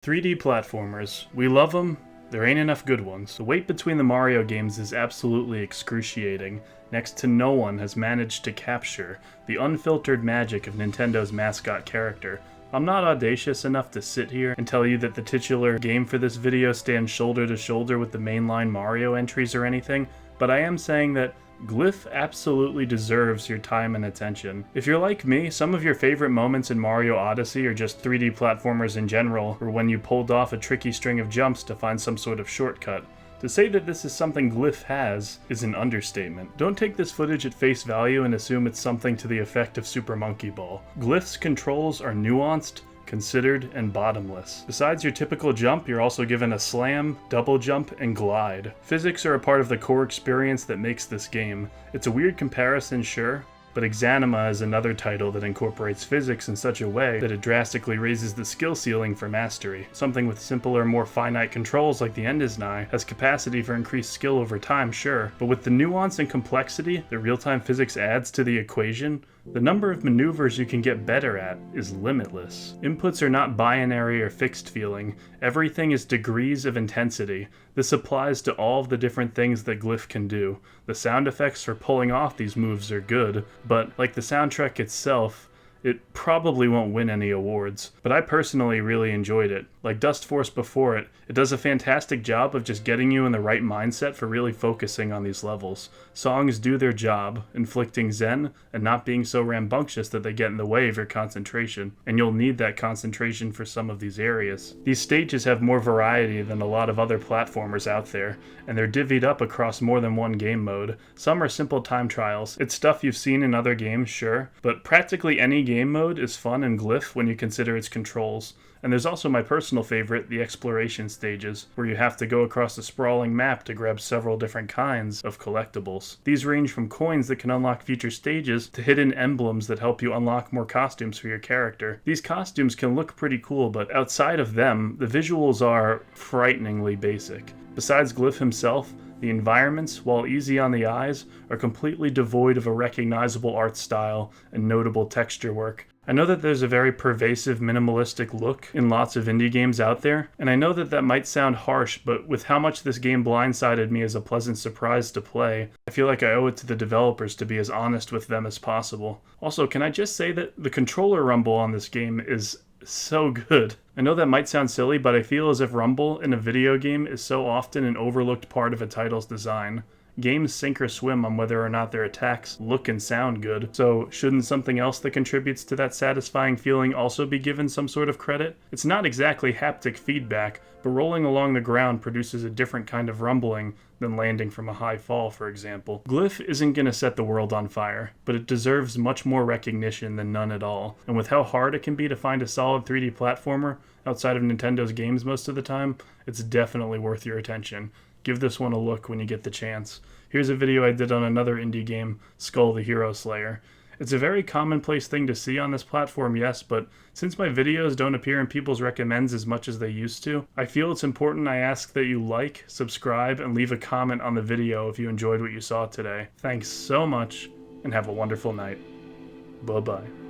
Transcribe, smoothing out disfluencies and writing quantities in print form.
3D platformers. We love them, there ain't enough good ones. The wait between the Mario games is absolutely excruciating. Next to no one has managed to capture the unfiltered magic of Nintendo's mascot character. I'm not audacious enough to sit here and tell you that the titular game for this video stands shoulder to shoulder with the mainline Mario entries or anything, but I am saying that Glyph absolutely deserves your time and attention. If you're like me, some of your favorite moments in Mario Odyssey are just 3D platformers in general, or when you pulled off a tricky string of jumps to find some sort of shortcut. To say that this is something Glyph has is an understatement. Don't take this footage at face value and assume it's something to the effect of Super Monkey Ball. Glyph's controls are nuanced, considered, and bottomless. Besides your typical jump, you're also given a slam, double jump, and glide. Physics are a part of the core experience that makes this game. It's a weird comparison, sure, but Exanima is another title that incorporates physics in such a way that it drastically raises the skill ceiling for mastery. Something with simpler, more finite controls like the End is Nigh has capacity for increased skill over time, sure, but with the nuance and complexity that real-time physics adds to the equation, the number of maneuvers you can get better at is limitless. Inputs are not binary or fixed feeling. Everything is degrees of intensity. This applies to all of the different things that Glyph can do. The sound effects for pulling off these moves are good, but like the soundtrack itself, it probably won't win any awards, but I personally really enjoyed it. Like Dust Force before it, it does a fantastic job of just getting you in the right mindset for really focusing on these levels. Songs do their job, inflicting zen and not being so rambunctious that they get in the way of your concentration, and you'll need that concentration for some of these areas. These stages have more variety than a lot of other platformers out there, and they're divvied up across more than one game mode. Some are simple time trials. It's stuff you've seen in other games, sure, but practically any game mode is fun in Glyph when you consider its controls. And there's also my personal favorite, the exploration stages, where you have to go across a sprawling map to grab several different kinds of collectibles. These range from coins that can unlock future stages to hidden emblems that help you unlock more costumes for your character. These costumes can look pretty cool, but outside of them, the visuals are frighteningly basic. Besides Glyph himself, the environments, while easy on the eyes, are completely devoid of a recognizable art style and notable texture work. I know that there's a very pervasive minimalistic look in lots of indie games out there, and I know that that might sound harsh, but with how much this game blindsided me as a pleasant surprise to play, I feel like I owe it to the developers to be as honest with them as possible. Also, can I just say that the controller rumble on this game is so good. I know that might sound silly, but I feel as if rumble in a video game is so often an overlooked part of a title's design. Games sink or swim on whether or not their attacks look and sound good, so shouldn't something else that contributes to that satisfying feeling also be given some sort of credit? It's not exactly haptic feedback, but rolling along the ground produces a different kind of rumbling than landing from a high fall, for example. Glyph isn't going to set the world on fire, but it deserves much more recognition than none at all, and with how hard it can be to find a solid 3D platformer outside of Nintendo's games most of the time, it's definitely worth your attention. Give this one a look when you get the chance. Here's a video I did on another indie game, Skull the Hero Slayer. It's a very commonplace thing to see on this platform, yes, but since my videos don't appear in people's recommends as much as they used to, I feel it's important I ask that you like, subscribe, and leave a comment on the video if you enjoyed what you saw today. Thanks so much, and have a wonderful night. Bye-bye.